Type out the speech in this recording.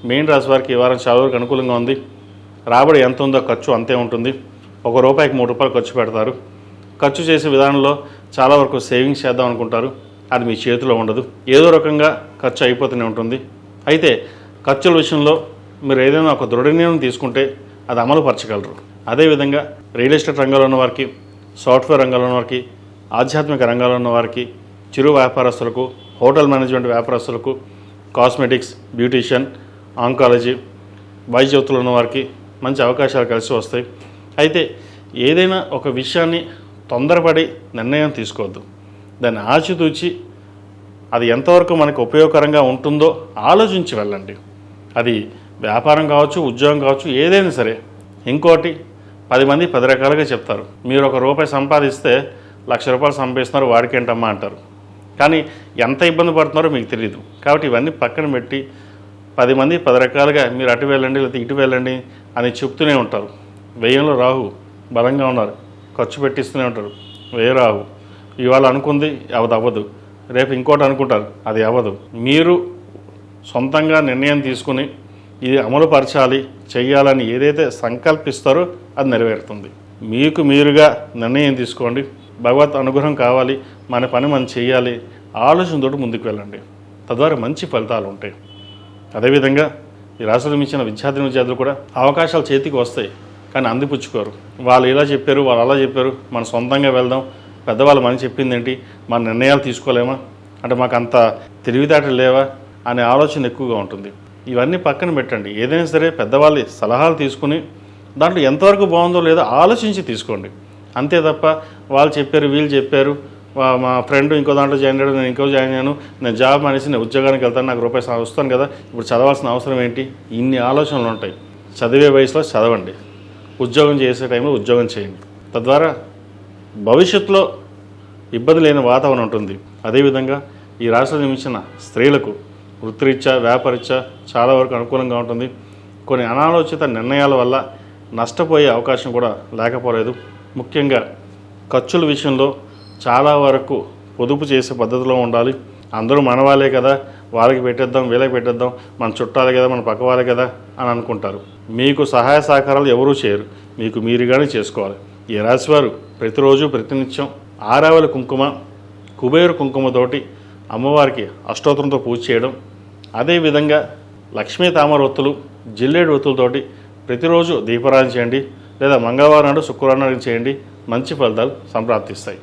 మీన రాశి వారికి ఈ వారం చాలా వరకు అనుకూలంగా ఉంది. రాబడి ఎంత ఉందో ఖర్చు అంతే ఉంటుంది. ₹1కి ₹3 ఖర్చు పెడతారు. ఖర్చు చేసే విధానంలో చాలా వరకు సేవింగ్స్ చేద్దాం అనుకుంటారు. అది మీ చేతిలో ఉండదు. ఏదో రకంగా ఖర్చు అయిపోతూనే ఉంటుంది. అయితే ఖర్చుల విషయంలో మీరు ఏదైనా ఒక దృఢ నిర్ణయం తీసుకుంటే అది అమలు పరచగలరు. అదేవిధంగా రియల్ ఎస్టేట్ రంగంలో ఉన్న వారికి, సాఫ్ట్వేర్ రంగంలో ఉన్న వారికి, ఆధ్యాత్మిక రంగంలో ఉన్న వారికి, చిరు వ్యాపారస్తులకు, హోటల్ మేనేజ్మెంట్ వ్యాపారస్తులకు, కాస్మెటిక్స్, బ్యూటీషియన్, ఆంకాలజీ, వైద్య వృత్తులు ఉన్న వారికి మంచి అవకాశాలు కలిసి వస్తాయి. అయితే ఏదైనా ఒక విషయాన్ని తొందరపడి నిర్ణయం తీసుకోవద్దు. దాన్ని ఆచితూచి అది ఎంతవరకు మనకు ఉపయోగకరంగా ఉంటుందో ఆలోచించి వెళ్ళండి. అది వ్యాపారం కావచ్చు, ఉద్యోగం కావచ్చు, ఏదైనా సరే. ఇంకోటి 10 మంది 10 రకాలుగా చెప్తారు. మీరు ₹1 సంపాదిస్తే ₹1,00,000 సంపాదిస్తున్నారు, వాడికేంటమ్మా అంటారు. కానీ ఎంత ఇబ్బంది పడుతున్నారో మీకు తెలియదు. కాబట్టి ఇవన్నీ పక్కన పెట్టి 10 మంది 10 రకాలుగా మీరు అటు వెళ్ళండి లేకపోతే ఇటు వెళ్ళండి అని చెప్తూనే ఉంటారు. వ్యయంలో రాహు బలంగా ఉన్నారు, ఖర్చు పెట్టిస్తూనే ఉంటారు. వ్యయ రాహు ఇవాళ అనుకుంది అది అవ్వదు, రేపు ఇంకోటి అనుకుంటారు, అది అవ్వదు. మీరు సొంతంగా నిర్ణయం తీసుకుని ఇది అమలు పరచాలి, చెయ్యాలని ఏదైతే సంకల్పిస్తారో అది నెరవేరుతుంది. మీకు మీరుగా నిర్ణయం తీసుకోండి. భగవత్ అనుగ్రహం కావాలి, మన పని మనం చేయాలి, ఆలోచనతోటి ముందుకు వెళ్ళండి. తద్వారా మంచి ఫలితాలు ఉంటాయి. అదేవిధంగా ఈ రాశిలో మించిన విద్యార్థులు కూడా అవకాశాలు చేతికి వస్తాయి, కానీ అందిపుచ్చుకోరు. వాళ్ళు ఇలా చెప్పారు, వాళ్ళు అలా చెప్పారు, మనం సొంతంగా వెళ్దాం, పెద్దవాళ్ళు మనం చెప్పింది ఏంటి, మన నిర్ణయాలు తీసుకోలేమా, అంటే మాకు అంత తెలివితేటలు లేవా అనే ఆలోచన ఎక్కువగా ఉంటుంది. ఇవన్నీ పక్కన పెట్టండి. ఏదైనా సరే పెద్దవాళ్ళ సలహాలు తీసుకుని దాంట్లో ఎంతవరకు బాగుందో లేదో ఆలోచించి తీసుకోండి. అంతే తప్ప వాళ్ళు చెప్పారు, వీళ్ళు చెప్పారు, మా ఫ్రెండ్ ఇంకో దాంట్లో జాయిన్ అయ్యాడు, నేను ఇంకో జాయిన్ అయ్యాను, నేను జాబ్ అనేసి నేను ఉద్యోగానికి వెళ్తాను, నాకు ₹1 వస్తాను కదా, ఇప్పుడు చదవాల్సిన అవసరం ఏంటి, ఇన్ని ఆలోచనలు ఉంటాయి. చదివే వయసులో చదవండి, ఉద్యోగం చేసే టైంలో ఉద్యోగం చేయండి. తద్వారా భవిష్యత్తులో ఇబ్బంది లేని వాతావరణం ఉంటుంది. అదేవిధంగా ఈ రాశిలో జన్మించిన స్త్రీలకు వృత్తిరీత్యా, వ్యాపారరీత్యా చాలా వరకు అనుకూలంగా ఉంటుంది. కొన్ని అనాలోచిత నిర్ణయాల వల్ల నష్టపోయే అవకాశం కూడా లేకపోలేదు. ముఖ్యంగా ఖర్చుల విషయంలో చాలా వరకు పొదుపు చేసే పద్ధతిలో ఉండాలి. అందరూ మన వాళ్ళే కదా, వాళ్ళకి పెట్టేద్దాం, వీళ్ళకి పెట్టేద్దాం, మన చుట్టాలే కదా, మన పక్క వాళ్ళే కదా అని అనుకుంటారు. మీకు సహాయ సహకారాలు ఎవరూ చేయరు, మీకు మీరుగానే చేసుకోవాలి. ఈ రాశివారు ప్రతిరోజు ప్రతినిత్యం ఆరావళి కుంకుమ, కుబేరు కుంకుమతోటి అమ్మవారికి అష్టోత్తరంతో పూజ చేయడం, అదేవిధంగా లక్ష్మీ తామర ఒత్తులు, జిల్లేడు ఒత్తులతోటి ప్రతిరోజు దీపారాధన చేయండి, లేదా మంగళవారం నాడు, శుక్రవారం నాడు చేయండి. మంచి ఫలితాలు సంప్రాప్తిస్తాయి.